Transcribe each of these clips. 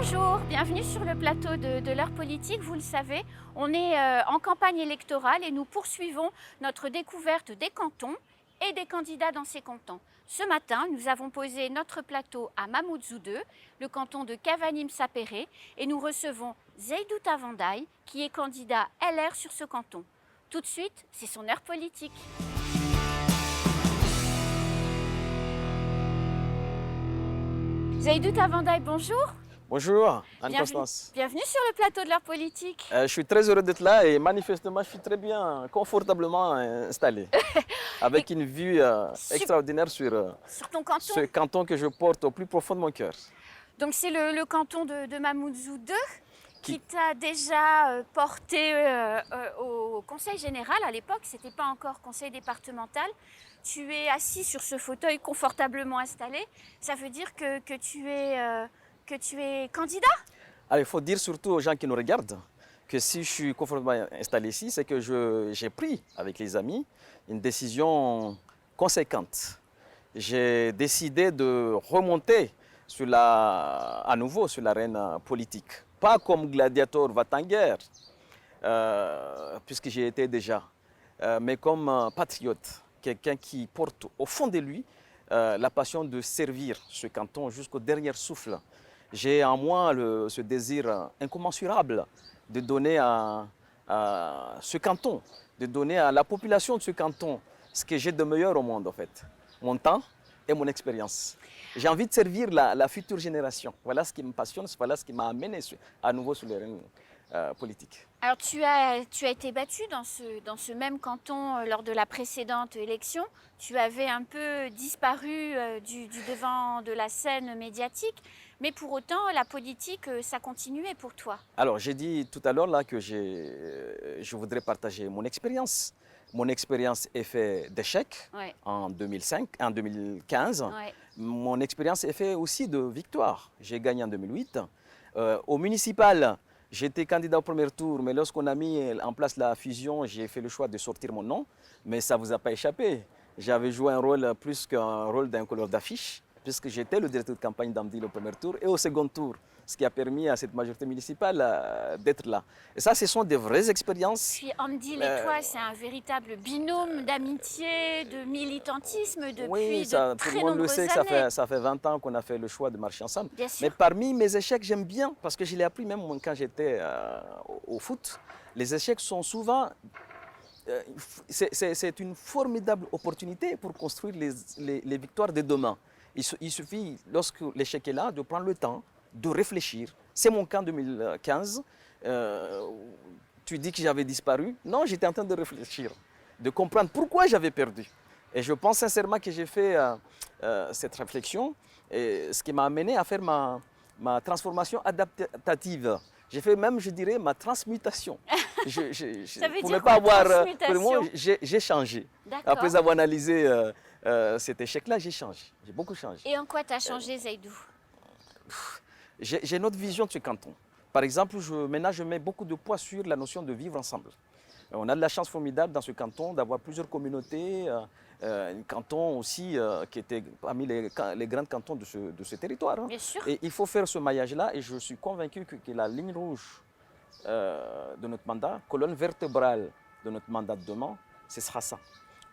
Bonjour, bienvenue sur le plateau de l'heure politique. Vous le savez, on est en campagne électorale et nous poursuivons notre découverte des cantons et des candidats dans ces cantons. Ce matin, nous avons posé notre plateau à Mamoudzou 2, le canton de Cavanim-Sapéré, et nous recevons Seydou Tavandaï, qui est candidat LR sur ce canton. Tout de suite, c'est son heure politique. Seydou Tavandaï, bonjour. Bonjour, Anne-Constance. Bienvenue sur le plateau de l'heure politique. Je suis très heureux d'être là et manifestement, je suis très bien, confortablement installé. Avec une vue extraordinaire sur ton canton. Ce canton que je porte au plus profond de mon cœur. Donc c'est le canton de Mamoudzou 2 qui t'a déjà porté au conseil général. À l'époque, ce n'était pas encore conseil départemental. Tu es assis sur ce fauteuil confortablement installé. Ça veut dire que tu es candidat? Alors, il faut dire surtout aux gens qui nous regardent que si je suis confortablement installé ici, c'est que j'ai pris avec les amis une décision conséquente. J'ai décidé de remonter à nouveau sur l'arène politique. Pas comme gladiateur va-t-en-guerre, puisque j'y étais déjà, mais comme patriote, quelqu'un qui porte au fond de lui la passion de servir ce canton jusqu'au dernier souffle. J'ai en moi ce désir incommensurable de donner à ce canton, de donner à la population de ce canton ce que j'ai de meilleur au monde en fait, mon temps et mon expérience. J'ai envie de servir la future génération. Voilà ce qui me passionne, voilà ce qui m'a amené à nouveau sur l'arène politique. Alors tu as été battu dans ce même canton lors de la précédente élection. Tu avais un peu disparu du devant de la scène médiatique, mais pour autant la politique, ça continuait pour toi. Alors j'ai dit tout à l'heure là que je voudrais partager mon expérience. Mon expérience est faite d'échecs en 2015. Ouais. Mon expérience est faite aussi de victoires. J'ai gagné en 2008. Au municipal, j'étais candidat au premier tour, mais lorsqu'on a mis en place la fusion, j'ai fait le choix de sortir mon nom. Mais ça ne vous a pas échappé. J'avais joué un rôle plus qu'un rôle d'un couleur d'affiche, puisque j'étais le directeur de campagne d'Amdil au premier tour et au second tour, ce qui a permis à cette majorité municipale d'être là. Et ça, ce sont des vraies expériences. Puis Amdil et toi, c'est un véritable binôme d'amitié, de militantisme depuis de très nombreuses années. Tout le monde le sait que ça fait 20 ans qu'on a fait le choix de marcher ensemble. Bien sûr. Mais parmi mes échecs, j'aime bien, parce que je l'ai appris même quand j'étais au foot, les échecs sont souvent... c'est une formidable opportunité pour construire les victoires de demain. Il suffit, lorsque l'échec est là, de prendre le temps, de réfléchir. C'est mon cas en 2015. Tu dis que j'avais disparu. Non, j'étais en train de réfléchir, de comprendre pourquoi j'avais perdu. Et je pense sincèrement que j'ai fait cette réflexion, et ce qui m'a amené à faire ma transformation adaptative. J'ai fait même, je dirais, ma transmutation. Ça veut pour dire ne pas avoir transmutation? J'ai changé. Après avoir analysé cet échec-là, j'ai changé. J'ai beaucoup changé. Et en quoi tu as changé, Seydou? J'ai une autre vision de ce canton. Par exemple, maintenant, je mets beaucoup de poids sur la notion de vivre ensemble. On a de la chance formidable dans ce canton d'avoir plusieurs communautés, un canton aussi qui était parmi les grands cantons de ce territoire. Bien sûr. Et il faut faire ce maillage-là et je suis convaincu que la ligne rouge de notre mandat, colonne vertébrale de notre mandat de demain, ce sera ça.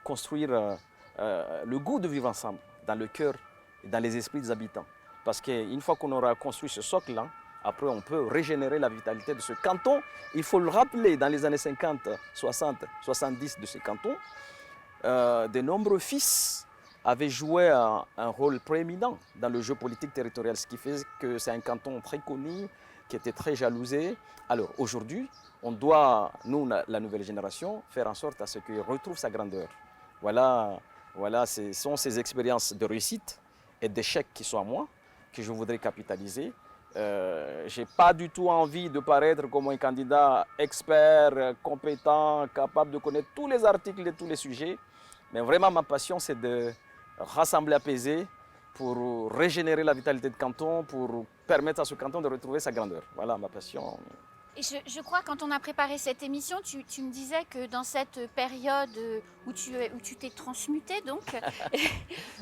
Construire le goût de vivre ensemble dans le cœur et dans les esprits des habitants. Parce qu'une fois qu'on aura construit ce socle-là, après on peut régénérer la vitalité de ce canton. Il faut le rappeler, dans les années 50, 60, 70 de ce canton, de nombreux fils avaient joué un rôle prééminent dans le jeu politique territorial, ce qui fait que c'est un canton très connu, qui était très jalousé. Alors aujourd'hui, on doit, nous, la nouvelle génération, faire en sorte à ce qu'il retrouve sa grandeur. Voilà, ce sont ces expériences de réussite et d'échec qui sont à moi, que je voudrais capitaliser. Je n'ai pas du tout envie de paraître comme un candidat expert, compétent, capable de connaître tous les articles de tous les sujets. Mais vraiment, ma passion, c'est de rassembler, apaiser, pour régénérer la vitalité de canton, pour permettre à ce canton de retrouver sa grandeur. Voilà ma passion. Et je crois, quand on a préparé cette émission, tu me disais que dans cette période où tu t'es transmuté, donc,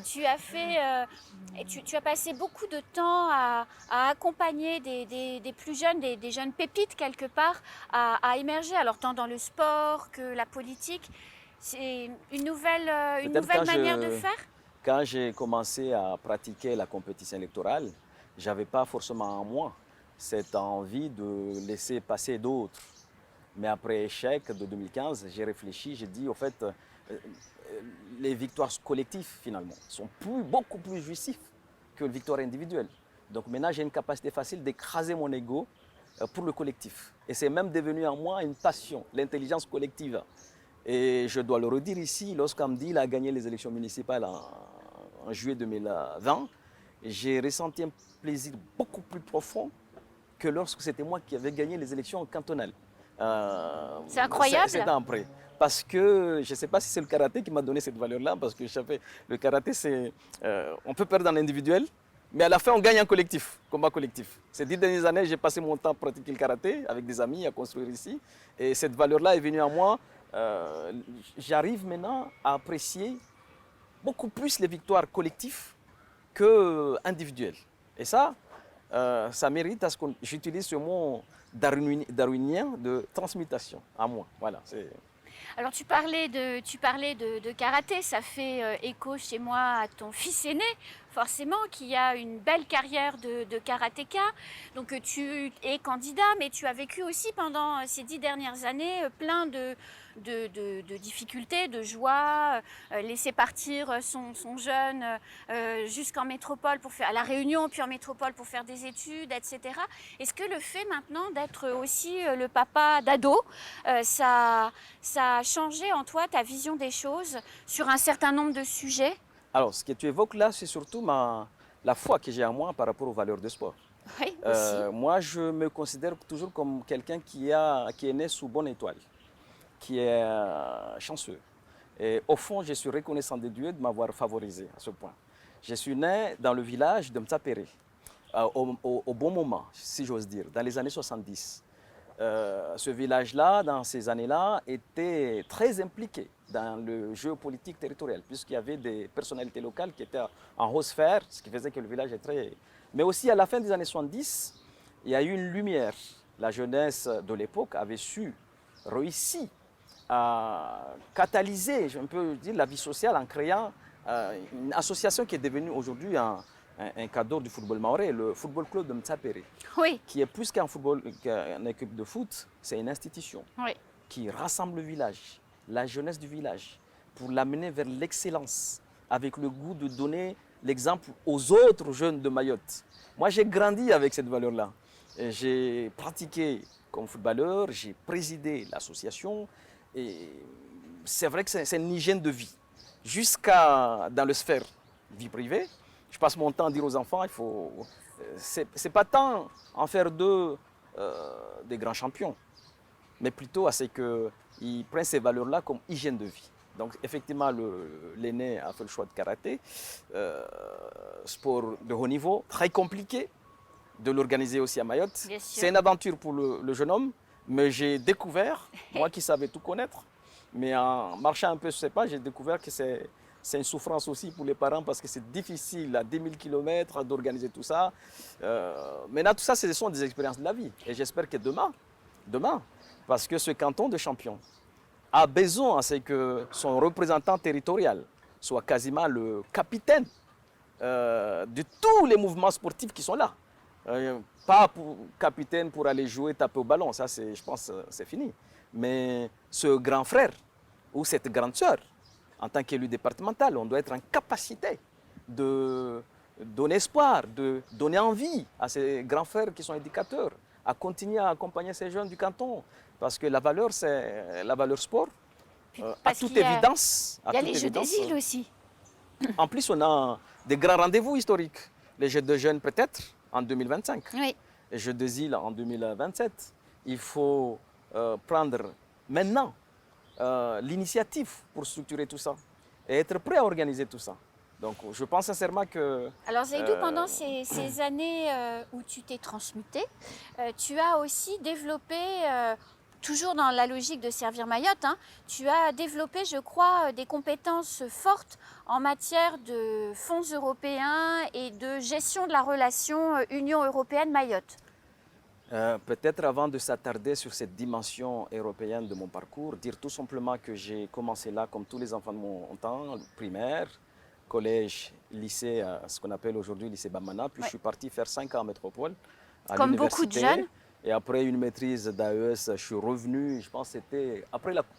tu as fait, tu as passé beaucoup de temps à accompagner des plus jeunes, des jeunes pépites quelque part, à émerger, alors tant dans le sport que la politique. C'est une Peut-être nouvelle manière de faire? quand j'ai commencé à pratiquer la compétition électorale, je n'avais pas forcément en moi cette envie de laisser passer d'autres. Mais après l'échec de 2015, j'ai réfléchi, j'ai dit, au fait, les victoires collectives, finalement, sont beaucoup plus jouissives que les victoires individuelles. Donc maintenant, j'ai une capacité facile d'écraser mon ego pour le collectif. Et c'est même devenu en moi une passion, l'intelligence collective. Et je dois le redire ici, lorsqu'Amdi a gagné les élections municipales en juillet 2020, j'ai ressenti un plaisir beaucoup plus profond que lorsque c'était moi qui avais gagné les élections cantonales. C'est incroyable. C'est après. Parce que je ne sais pas si c'est le karaté qui m'a donné cette valeur-là, parce que le karaté, c'est. On peut perdre en individuel, mais à la fin, on gagne en collectif, combat collectif. Ces 10 dernières années, j'ai passé mon temps à pratiquer le karaté avec des amis, à construire ici. Et cette valeur-là est venue à moi. J'arrive maintenant à apprécier beaucoup plus les victoires collectives que individuelles. Et ça mérite à ce que j'utilise ce mot darwinien de transmutation à moi. Voilà, alors tu parlais de karaté, ça fait écho chez moi à ton fils aîné, forcément, qui a une belle carrière de karatéka. Donc tu es candidat, mais tu as vécu aussi pendant ces 10 dernières années plein de difficultés, de joie, laisser partir son jeune jusqu'en métropole à La Réunion, puis en métropole pour faire des études, etc. Est-ce que le fait maintenant d'être aussi le papa d'ado, ça a changé en toi ta vision des choses sur un certain nombre de sujets? Alors, ce que tu évoques là, c'est surtout la foi que j'ai en moi par rapport aux valeurs de sport. Oui, aussi. Moi, je me considère toujours comme quelqu'un qui est né sous bonne étoile, qui est chanceux. Et au fond, je suis reconnaissant de Dieu de m'avoir favorisé à ce point. Je suis né dans le village de Mtsapere, au bon moment, si j'ose dire, dans les années 70. Ce village-là, dans ces années-là, était très impliqué dans le jeu politique territorial, puisqu'il y avait des personnalités locales qui étaient en haute sphère, ce qui faisait que le village est très... Mais aussi, à la fin des années 70, il y a eu une lumière. La jeunesse de l'époque avait réussi à catalyser, je peux dire, la vie sociale en créant une association qui est devenue aujourd'hui un cadre du football maoré, le Football Club de Mtsapere, oui, qui est plus qu'une équipe de foot, c'est une institution oui. qui rassemble le village, la jeunesse du village, pour l'amener vers l'excellence, avec le goût de donner l'exemple aux autres jeunes de Mayotte. Moi, j'ai grandi avec cette valeur-là. J'ai pratiqué comme footballeur, j'ai présidé l'association, et c'est vrai que c'est une hygiène de vie. Jusqu'à dans le sphère vie privée, je passe mon temps à dire aux enfants, c'est pas tant en faire d'eux des grands champions, mais plutôt à ce qu'ils prennent ces valeurs-là comme hygiène de vie. Donc effectivement, l'aîné a fait le choix de karaté, sport de haut niveau, très compliqué de l'organiser aussi à Mayotte. C'est une aventure pour le jeune homme, mais j'ai découvert, moi qui savais tout connaître, mais en marchant un peu sur ces pas, j'ai découvert que c'est une souffrance aussi pour les parents parce que c'est difficile à 10 000 km d'organiser tout ça. Maintenant, tout ça, ce sont des expériences de la vie. Et j'espère que demain, parce que ce canton de Champion a besoin à ce que son représentant territorial soit quasiment le capitaine de tous les mouvements sportifs qui sont là. Pas capitaine pour aller jouer, taper au ballon, ça je pense c'est fini. Mais ce grand frère ou cette grande sœur, en tant qu'élu départemental, on doit être en capacité de donner espoir, de donner envie à ces grands frères qui sont éducateurs, à continuer à accompagner ces jeunes du canton. Parce que la valeur, c'est la valeur sport. À toute évidence. Il y a les Jeux des îles aussi. En plus, on a des grands rendez-vous historiques. Les Jeux de jeunes peut-être en 2025. Oui. Les Jeux des îles en 2027. Il faut prendre maintenant l'initiative pour structurer tout ça et être prêt à organiser tout ça. Donc je pense sincèrement que... Alors Zaidou, pendant ces années où tu t'es transmuté, tu as aussi développé, toujours dans la logique de servir Mayotte, hein, tu as développé, je crois, des compétences fortes en matière de fonds européens et de gestion de la relation Union européenne-Mayotte. Peut-être avant de s'attarder sur cette dimension européenne de mon parcours, dire tout simplement que j'ai commencé là comme tous les enfants de mon temps, primaire, collège, lycée, ce qu'on appelle aujourd'hui lycée Bamana, puis je suis parti faire 5 ans en métropole, à comme beaucoup de jeunes. Et après une maîtrise d'AES, je suis revenu, je pense que c'était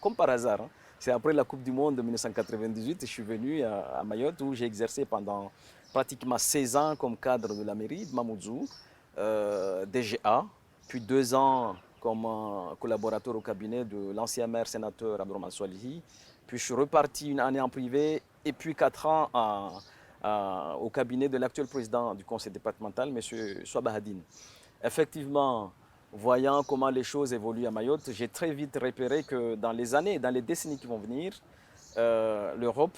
comme par hasard, hein, c'est après la Coupe du Monde de 1998, je suis venu à Mayotte où j'ai exercé pendant pratiquement 16 ans comme cadre de la mairie de Mamoudzou, DGA, puis 2 ans comme collaborateur au cabinet de l'ancien maire sénateur Abdourahmane Swalihi, puis je suis reparti une année en privé et puis 4 ans au cabinet de l'actuel président du conseil départemental, M. Swabahadine. Effectivement, voyant comment les choses évoluent à Mayotte, j'ai très vite repéré que dans les années et dans les décennies qui vont venir, l'Europe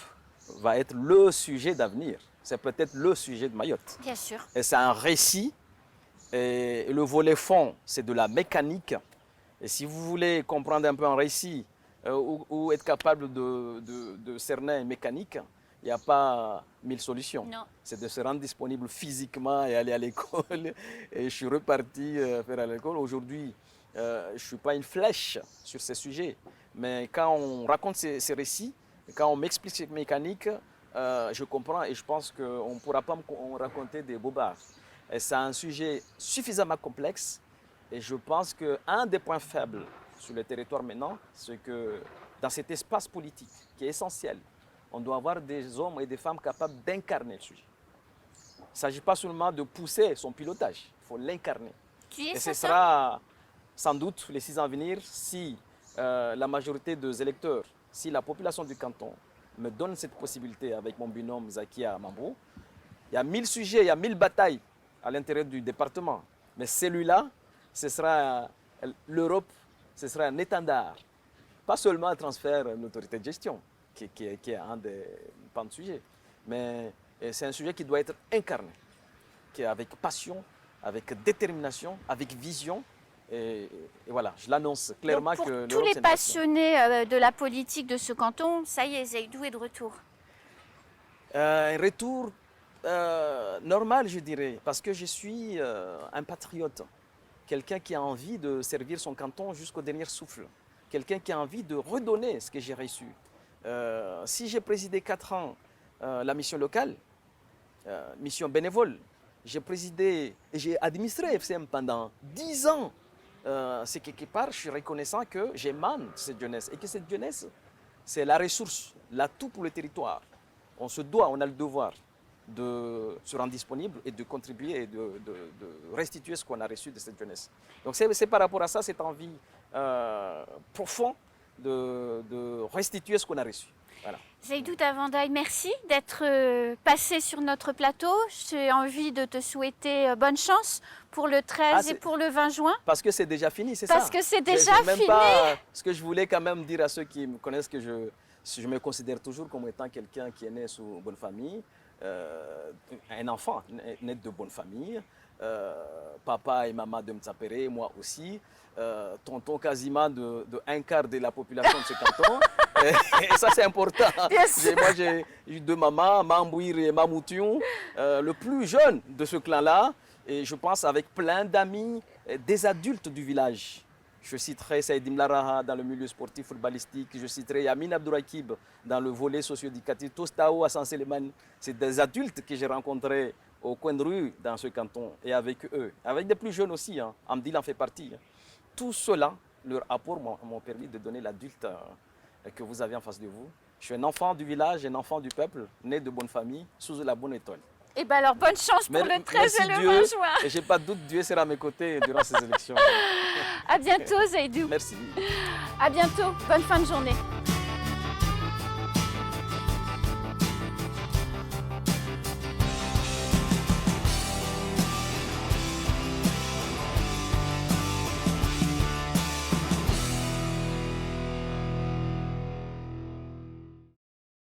va être le sujet d'avenir. C'est peut-être le sujet de Mayotte. Bien sûr. Et c'est un récit. Et le volet fond, c'est de la mécanique. Et si vous voulez comprendre un peu un récit ou être capable de cerner une mécanique, il n'y a pas 1000 solutions. C'est de se rendre disponible physiquement et aller à l'école. Et je suis reparti faire à l'école. Aujourd'hui, je ne suis pas une flèche sur ces sujets. Mais quand on raconte ces récits, quand on m'explique cette mécanique, je comprends et je pense qu'on ne pourra pas me raconter des bobards. Et c'est un sujet suffisamment complexe. Et je pense qu'un des points faibles sur le territoire maintenant, c'est que dans cet espace politique qui est essentiel, on doit avoir des hommes et des femmes capables d'incarner le sujet. Il ne s'agit pas seulement de pousser son pilotage, il faut l'incarner. Et ce sera sans doute les 6 ans à venir si la majorité des électeurs, si la population du canton me donne cette possibilité avec mon binôme Zakia Mambou. Il y a 1000 sujets, il y a 1000 batailles à l'intérieur du département. Mais celui-là, ce sera l'Europe, ce sera un étendard. Pas seulement un transfert à l'autorité de gestion, qui est un des pans de sujet, mais c'est un sujet qui doit être incarné, qui est avec passion, avec détermination, avec vision. Et voilà, je l'annonce clairement. Donc pour que tous les passionnés de la politique de ce canton, ça y est, Zaidou est de retour. Un retour normal, je dirais, parce que je suis un patriote, quelqu'un qui a envie de servir son canton jusqu'au dernier souffle, quelqu'un qui a envie de redonner ce que j'ai reçu. Si j'ai présidé 4 ans la mission locale, mission bénévole, j'ai présidé et j'ai administré FCM pendant 10 ans. C'est quelque part, je suis reconnaissant que j'émane de cette jeunesse et que cette jeunesse, c'est la ressource, l'atout pour le territoire. On se doit, on a le devoir de se rendre disponible et de contribuer et de restituer ce qu'on a reçu de cette jeunesse. Donc c'est par rapport à ça, cette envie profonde de restituer ce qu'on a reçu. Voilà. Zaidou Davandaï, merci d'être passé sur notre plateau. J'ai envie de te souhaiter bonne chance pour le 13 et pour le 20 juin. Parce que c'est déjà fini, c'est ça? Parce que c'est déjà fini. Ce que je voulais quand même dire à ceux qui me connaissent, que je me considère toujours comme étant quelqu'un qui est né sous bonne famille, un enfant né de bonne famille, papa et maman de Mtsapere, moi aussi, tonton quasiment de un quart de la population de ce canton. Et ça, c'est important. Moi, j'ai eu 2 mamans, Mambouir et Mamoution, le plus jeune de ce clan-là. Et je pense avec plein d'amis, des adultes du village. Je citerai Saïdim Laraha dans le milieu sportif footballistique. Je citerai Yamin Abdourakib dans le volet socio-éducatif. Tostao à Saint-Séléman. C'est des adultes que j'ai rencontrés au coin de rue dans ce canton. Et avec eux, avec des plus jeunes aussi, hein. Amdil en fait partie. Hein. Tout cela, leur apport m'ont permis de donner l'adulte que vous avez en face de vous. Je suis un enfant du village, un enfant du peuple, né de bonne famille, sous la bonne étoile. Eh bien alors, bonne chance pour le 13 et le 20 juin. Et je n'ai pas de doute, Dieu sera à mes côtés durant ces élections. À bientôt, Zaidou. Merci. À bientôt. Bonne fin de journée.